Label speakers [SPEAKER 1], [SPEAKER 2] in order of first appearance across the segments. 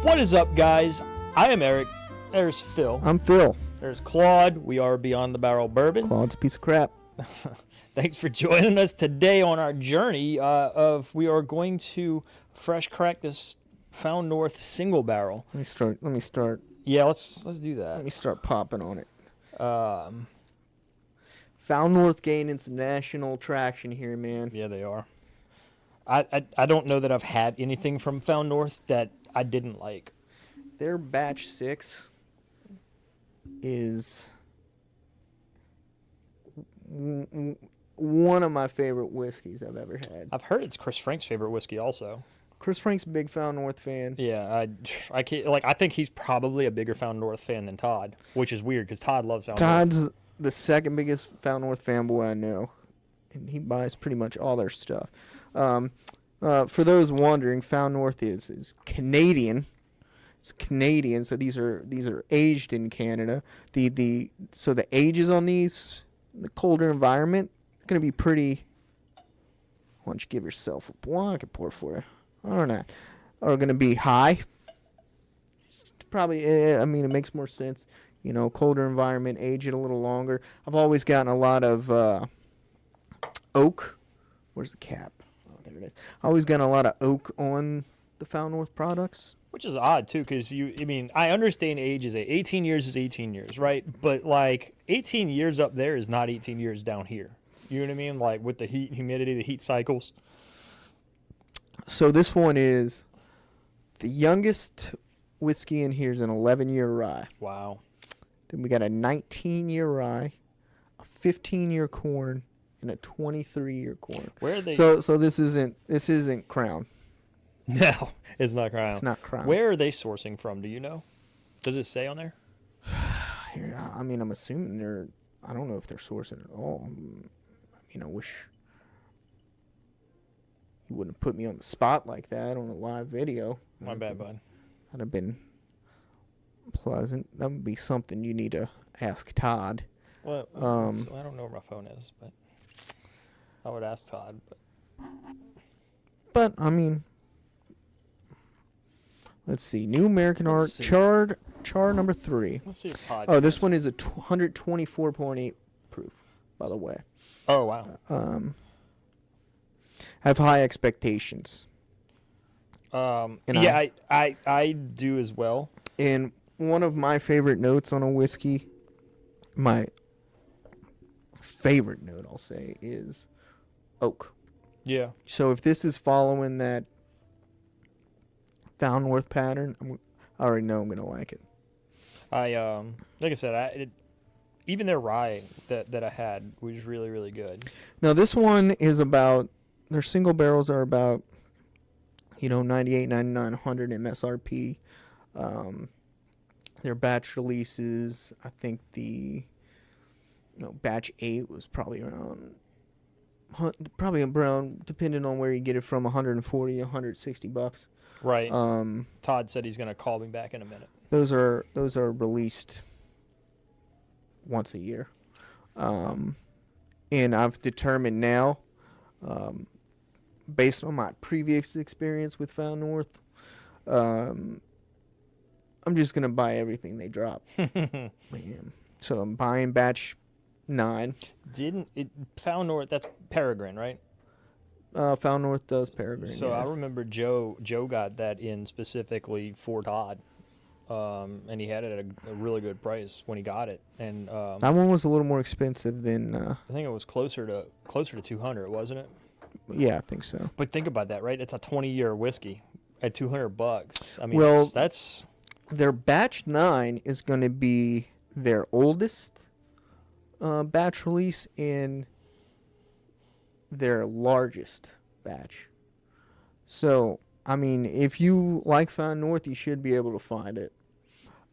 [SPEAKER 1] What is up, guys? I am Eric. There's Phil.
[SPEAKER 2] I'm Phil.
[SPEAKER 1] There's Claude. We are Beyond the Barrel Bourbon.
[SPEAKER 2] Claude's a piece of crap.
[SPEAKER 1] Thanks for joining us today on our journey we are going to fresh crack this Found North single barrel.
[SPEAKER 2] Let me start.
[SPEAKER 1] Yeah, let's do that.
[SPEAKER 2] Let me start popping on it.
[SPEAKER 1] Um,
[SPEAKER 2] Found North gaining some national traction here, man.
[SPEAKER 1] yeah, they are. I don't know that I've had anything from Found North that I didn't like.
[SPEAKER 2] Their batch 6 is one of my favorite whiskeys I've ever had.
[SPEAKER 1] I've heard it's Chris Frank's favorite whiskey also.
[SPEAKER 2] Chris Frank's a big Found North fan.
[SPEAKER 1] Yeah, I can't, I think he's probably a bigger Found North fan than Todd, which is weird because Todd loves Found North.
[SPEAKER 2] Todd's the second biggest Found North fanboy I know, and he buys pretty much all their stuff. For those wondering, Found North is Canadian. It's Canadian, so these are aged in Canada. So the ages on these, the colder environment, are gonna be pretty. Why don't you give yourself a well, I can pour for you. I don't know. Are gonna be high. Probably. I mean, it makes more sense. You know, colder environment, age it a little longer. I've always gotten a lot of oak. Where's the cap? Oh, there it is. I always gotten a lot of oak on the Found North products.
[SPEAKER 1] Which is odd, too, because I understand age is 18 years is 18 years, right? But, 18 years up there is not 18 years down here. You know what I mean? Like, with the heat and humidity, the heat cycles.
[SPEAKER 2] So this one is the youngest whiskey in here is an 11-year rye.
[SPEAKER 1] Wow.
[SPEAKER 2] Then we got a 19-year rye, a 15-year corn, and a 23-year corn.
[SPEAKER 1] Where are they?
[SPEAKER 2] So this isn't Crown.
[SPEAKER 1] No, it's not Crown.
[SPEAKER 2] It's not Crown.
[SPEAKER 1] Where are they sourcing from? Do you know? Does it say on there?
[SPEAKER 2] Here, I mean, I'm assuming they're. I don't know if they're sourcing at all. I mean, I wish you wouldn't have put me on the spot like that on a live video.
[SPEAKER 1] My bad, bud.
[SPEAKER 2] That'd have been pleasant. That would be something you need to ask Todd.
[SPEAKER 1] Well, so I don't know where my phone is, but I would ask Todd.
[SPEAKER 2] But I mean, let's see. New American Art char number 3.
[SPEAKER 1] Let's see if Todd.
[SPEAKER 2] Oh, this one is a 124.8 proof, by the way.
[SPEAKER 1] Oh wow.
[SPEAKER 2] Have high expectations.
[SPEAKER 1] Yeah, I do as well.
[SPEAKER 2] And one of my favorite notes on a whiskey, my favorite note, I'll say, is oak.
[SPEAKER 1] Yeah.
[SPEAKER 2] So if this is following that Found North pattern, I already know I'm gonna like it.
[SPEAKER 1] Like I said, even their rye that I had was really, really good.
[SPEAKER 2] Now this one is about, their single barrels are about, 98, 99, 100 MSRP. Their batch releases, I think batch 8 was probably around, depending on where you get it from, 140, 160 bucks.
[SPEAKER 1] Right. Todd said he's going to call me back in a minute.
[SPEAKER 2] Those are released once a year. And I've determined now, based on my previous experience with Found North, I'm just going to buy everything they drop. Man. So I'm buying batch 9.
[SPEAKER 1] Found North, that's Peregrine, right?
[SPEAKER 2] Found North does Peregrine.
[SPEAKER 1] So
[SPEAKER 2] yeah.
[SPEAKER 1] I remember Joe got that in specifically for Todd. And he had it at a really good price when he got it. And
[SPEAKER 2] that one was a little more expensive than
[SPEAKER 1] I think it was closer to 200, wasn't it?
[SPEAKER 2] Yeah, I think so.
[SPEAKER 1] But think about that, right? It's a 20-year whiskey at $200. I mean,
[SPEAKER 2] well,
[SPEAKER 1] that's
[SPEAKER 2] their batch 9 is going to be their oldest batch release in their largest batch. So, I mean, if you like Found North, you should be able to find it.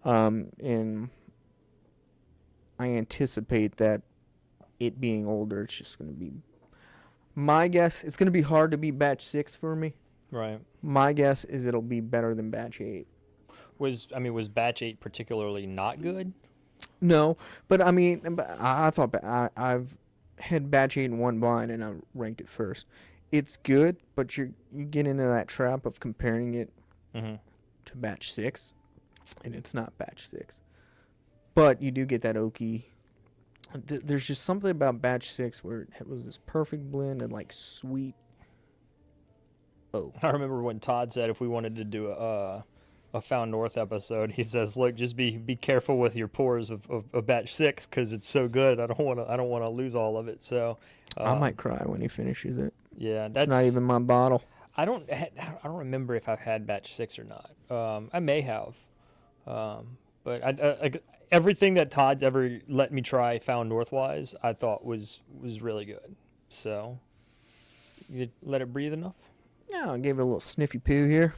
[SPEAKER 2] And I anticipate that it being older, it's just going to be, my guess, it's going to be hard to beat batch 6 for me.
[SPEAKER 1] right.
[SPEAKER 2] My guess is it'll be better than batch 8.
[SPEAKER 1] Was batch 8 particularly not good?
[SPEAKER 2] No, but I mean, I thought I've had batch 8 in one blind and I ranked it first. It's good, but you get into that trap of comparing it
[SPEAKER 1] Mm-hmm.
[SPEAKER 2] to batch 6, and it's not batch 6. But you do get that oaky. There's just something about batch 6 where it was this perfect blend of like sweet oak.
[SPEAKER 1] I remember when Todd said if we wanted to do a Found North episode, he says, "Look, just be careful with your pours of batch 6 because it's so good. I don't want to lose all of it." So
[SPEAKER 2] I might cry when he finishes it.
[SPEAKER 1] yeah,
[SPEAKER 2] It's not even my bottle.
[SPEAKER 1] I don't remember if I've had batch 6 or not. I may have, but everything that Todd's ever let me try Found North-wise, I thought was really good. So you let it breathe enough.
[SPEAKER 2] Yeah, I gave it a little sniffy poo here.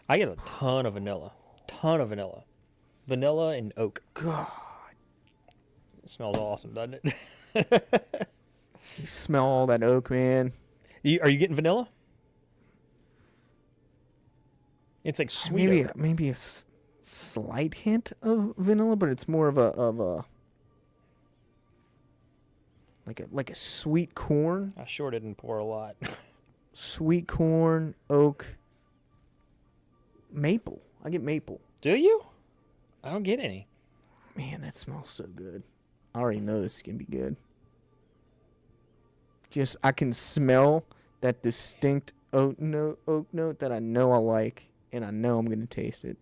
[SPEAKER 1] I get a ton of vanilla. Vanilla and oak.
[SPEAKER 2] God.
[SPEAKER 1] It smells awesome, doesn't it?
[SPEAKER 2] You smell all that oak, man.
[SPEAKER 1] Are you getting vanilla? It's like sweet.
[SPEAKER 2] Maybe a slight hint of vanilla, but it's more of a like a sweet corn.
[SPEAKER 1] I sure didn't pour a lot.
[SPEAKER 2] Sweet corn, oak, maple. I get maple.
[SPEAKER 1] Do you? I don't get any.
[SPEAKER 2] Man, that smells so good. I already know this is gonna be good. Just I can smell that distinct oak note that I know I like, and I know I'm gonna taste it.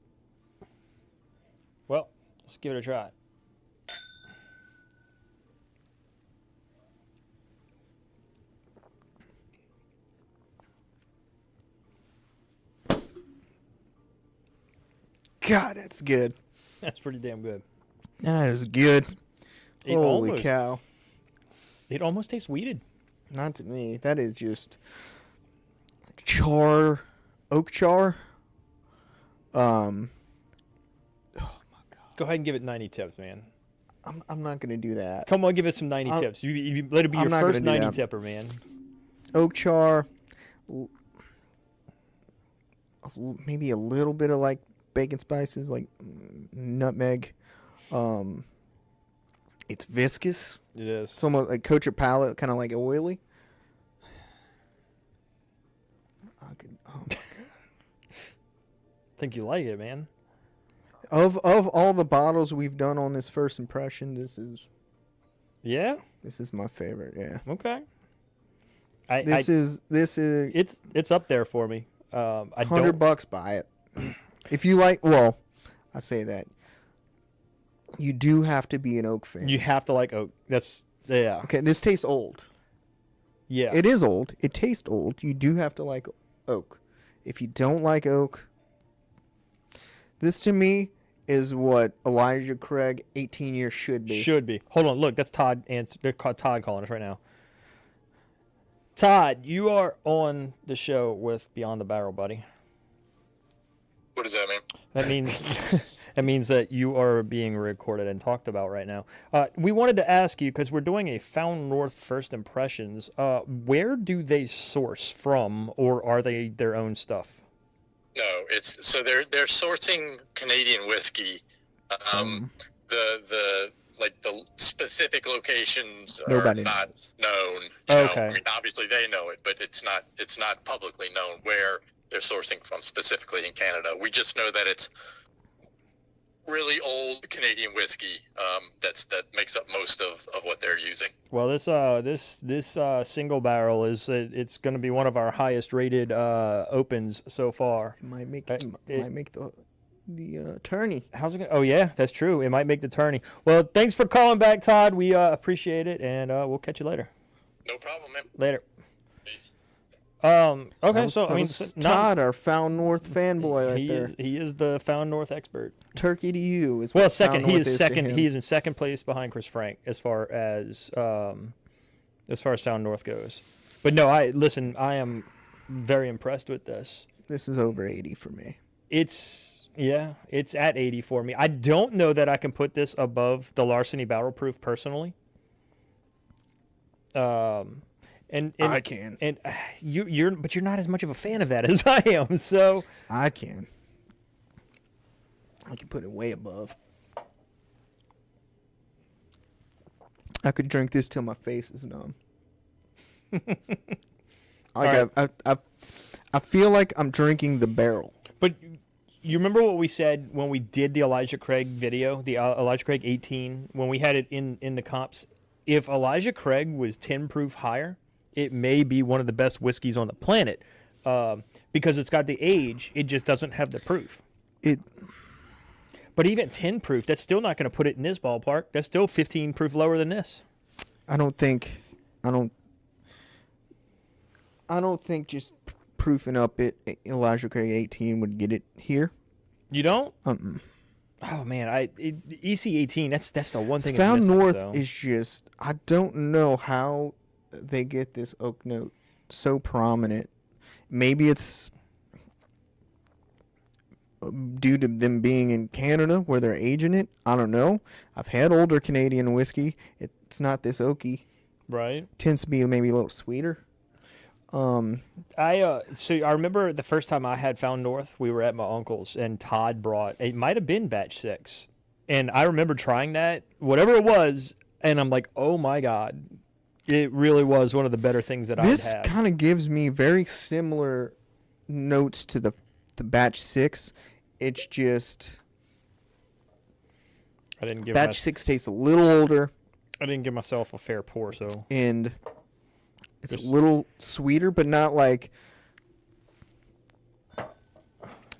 [SPEAKER 1] Well, let's give it a try.
[SPEAKER 2] God, that's good.
[SPEAKER 1] That's pretty damn good.
[SPEAKER 2] That is good. Holy
[SPEAKER 1] It
[SPEAKER 2] cow.
[SPEAKER 1] It almost tastes weeded.
[SPEAKER 2] Not to me. That is just oak char. Oh my god.
[SPEAKER 1] Go ahead and give it 90 tips, man.
[SPEAKER 2] I'm not gonna do that.
[SPEAKER 1] Come on, give it some 90 tips. You let it be
[SPEAKER 2] I'm
[SPEAKER 1] your
[SPEAKER 2] not
[SPEAKER 1] first
[SPEAKER 2] gonna do
[SPEAKER 1] 90
[SPEAKER 2] that.
[SPEAKER 1] tipper, man.
[SPEAKER 2] Oak char. Maybe a little bit of like bacon spices, like nutmeg. It's viscous.
[SPEAKER 1] It is.
[SPEAKER 2] It's almost like coat your palate, kind of like oily. Oh my
[SPEAKER 1] Think you like it, man.
[SPEAKER 2] Of all the bottles we've done on this first impression, this is
[SPEAKER 1] Yeah?
[SPEAKER 2] my favorite. Yeah.
[SPEAKER 1] Okay.
[SPEAKER 2] This is
[SPEAKER 1] It's up there for me. I
[SPEAKER 2] $100 buy it. If you like, well, I say that. You do have to be an oak fan.
[SPEAKER 1] You have to like oak. Yeah.
[SPEAKER 2] Okay, this tastes old.
[SPEAKER 1] Yeah.
[SPEAKER 2] It is old. It tastes old. You do have to like oak. If you don't like oak, this to me is what Elijah Craig 18 years should be.
[SPEAKER 1] Should be. Hold on. Look, that's Todd. They're Todd calling us right now. Todd, you are on the show with Beyond the Barrel, buddy.
[SPEAKER 3] What does that mean?
[SPEAKER 1] That means that means that you are being recorded and talked about right now. We wanted to ask you because we're doing a Found North First Impressions. Where do they source from, or are they their own stuff?
[SPEAKER 3] No, it's so they're sourcing Canadian whiskey. The specific locations
[SPEAKER 2] Nobody
[SPEAKER 3] are not known.
[SPEAKER 1] Okay.
[SPEAKER 3] I mean, obviously they know it, but it's not publicly known where they're sourcing from specifically in Canada. We just know that it's really old Canadian whiskey that makes up most of what they're using.
[SPEAKER 1] Well, this single barrel it's going to be one of our highest rated opens so far.
[SPEAKER 2] It might make the tourney.
[SPEAKER 1] How's it going? Oh yeah, that's true. It might make the tourney. Well, thanks for calling back, Todd. We appreciate it, and we'll catch you later.
[SPEAKER 3] No problem, man.
[SPEAKER 1] Later.
[SPEAKER 3] Peace.
[SPEAKER 1] Okay,
[SPEAKER 2] That was Todd, our Found North fanboy right there.
[SPEAKER 1] He is the Found North expert.
[SPEAKER 2] Turkey to you. Is
[SPEAKER 1] Well,
[SPEAKER 2] what
[SPEAKER 1] second.
[SPEAKER 2] Found
[SPEAKER 1] He
[SPEAKER 2] North
[SPEAKER 1] is second.
[SPEAKER 2] to him.
[SPEAKER 1] He is in second place behind Chris Frank as far as Found North goes. But no, I am very impressed with this.
[SPEAKER 2] This is over 80 for me.
[SPEAKER 1] It's at 80 for me. I don't know that I can put this above the Larceny Barrel Proof personally. And
[SPEAKER 2] I can.
[SPEAKER 1] And you're not as much of a fan of that as I am. So
[SPEAKER 2] I can put it way above. I could drink this till my face is numb.
[SPEAKER 1] Right.
[SPEAKER 2] I feel like I'm drinking the barrel.
[SPEAKER 1] But you remember what we said when we did the Elijah Craig video, the Elijah Craig 18, when we had it in the comps? If Elijah Craig was 10 proof higher, it may be one of the best whiskeys on the planet because it's got the age. It just doesn't have the proof. But even 10 proof, that's still not going to put it in this ballpark. That's still 15 proof lower than this.
[SPEAKER 2] I don't think just proofing up Elijah Craig 18 would get it here.
[SPEAKER 1] You don't? Oh man, EC 18. That's the one thing.
[SPEAKER 2] Found
[SPEAKER 1] missing,
[SPEAKER 2] North
[SPEAKER 1] so.
[SPEAKER 2] is just, I don't know how they get this oak note so prominent. Maybe it's due to them being in Canada where they're aging it. I don't know. I've had older Canadian whiskey. It's not this oaky.
[SPEAKER 1] Right.
[SPEAKER 2] Tends to be maybe a little sweeter.
[SPEAKER 1] So I remember the first time I had Found North, we were at my uncle's and Todd brought, it might have been batch 6. And I remember trying that, whatever it was, and I'm like, oh my God, it really was one of the better things that I've had.
[SPEAKER 2] This kind of gives me very similar notes to the batch 6. It's just
[SPEAKER 1] I didn't give
[SPEAKER 2] batch 6 tastes a little older.
[SPEAKER 1] I didn't give myself a fair pour, so.
[SPEAKER 2] And it's a little sweeter, but not like,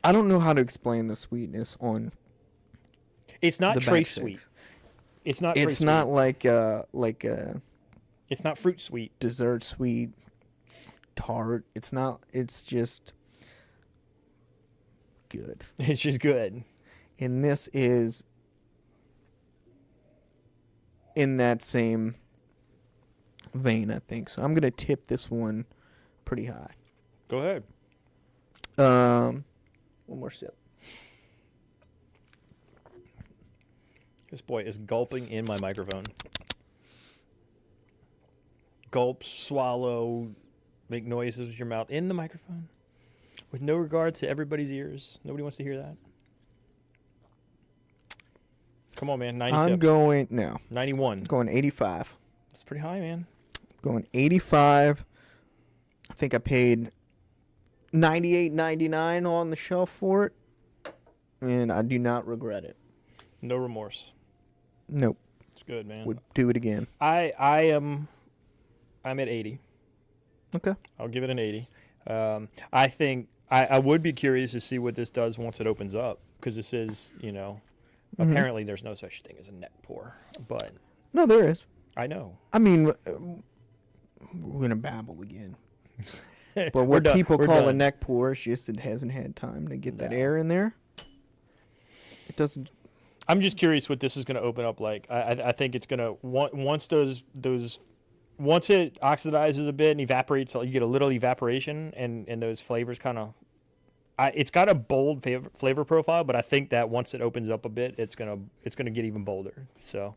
[SPEAKER 2] I don't know how to explain the sweetness on.
[SPEAKER 1] It's not
[SPEAKER 2] the
[SPEAKER 1] tray
[SPEAKER 2] batch 6.
[SPEAKER 1] sweet. It's not.
[SPEAKER 2] It's
[SPEAKER 1] sweet.
[SPEAKER 2] not like
[SPEAKER 1] It's not fruit sweet.
[SPEAKER 2] Dessert sweet tart. It's not. It's just good.
[SPEAKER 1] It's just good.
[SPEAKER 2] And this is in that same vein, I think. So I'm gonna tip this one pretty high.
[SPEAKER 1] Go ahead.
[SPEAKER 2] One more sip.
[SPEAKER 1] This boy is gulping in my microphone. Gulp, swallow, make noises with your mouth in the microphone with no regard to everybody's ears. Nobody wants to hear that. Come on, man. 90
[SPEAKER 2] I'm
[SPEAKER 1] tips.
[SPEAKER 2] going no.
[SPEAKER 1] 91.
[SPEAKER 2] Going 85.
[SPEAKER 1] That's pretty high, man.
[SPEAKER 2] Going 85. I think I paid $98.99 on the shelf for it, and I do not regret it.
[SPEAKER 1] No remorse.
[SPEAKER 2] Nope.
[SPEAKER 1] It's good, man.
[SPEAKER 2] Would do it again.
[SPEAKER 1] I'm at 80.
[SPEAKER 2] Okay.
[SPEAKER 1] I'll give it an 80. I think I would be curious to see what this does once it opens up, because this is, apparently there's no such thing as a neck pour, but
[SPEAKER 2] No, there is.
[SPEAKER 1] I know.
[SPEAKER 2] I mean, we're gonna babble again. But
[SPEAKER 1] We're
[SPEAKER 2] what
[SPEAKER 1] done.
[SPEAKER 2] people
[SPEAKER 1] We're
[SPEAKER 2] call a
[SPEAKER 1] done.
[SPEAKER 2] neck pour is just it hasn't had time to get that
[SPEAKER 1] No.
[SPEAKER 2] air in there. It doesn't.
[SPEAKER 1] I'm just curious what this is going to open up like. I think it's going to once once it oxidizes a bit and evaporates, you get a little evaporation and those flavors kind of. It's got a bold flavor profile, but I think that once it opens up a bit, it's gonna get even bolder. So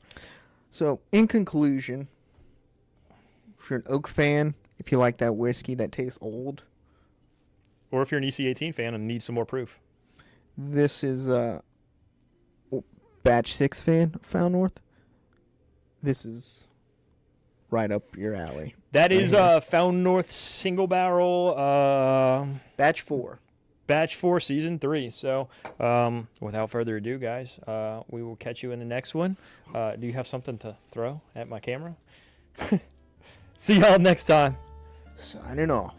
[SPEAKER 2] in conclusion, if you're an oak fan, if you like that whiskey that tastes old,
[SPEAKER 1] or if you're an EC18 fan and need some more proof,
[SPEAKER 2] this is batch 6 fan of Found North. This is right up your alley.
[SPEAKER 1] that is Found North single barrel.
[SPEAKER 2] Batch 4.
[SPEAKER 1] Batch 4, Season 3. So, without further ado, guys, we will catch you in the next one. Do you have something to throw at my camera? See y'all next time.
[SPEAKER 2] Signing off.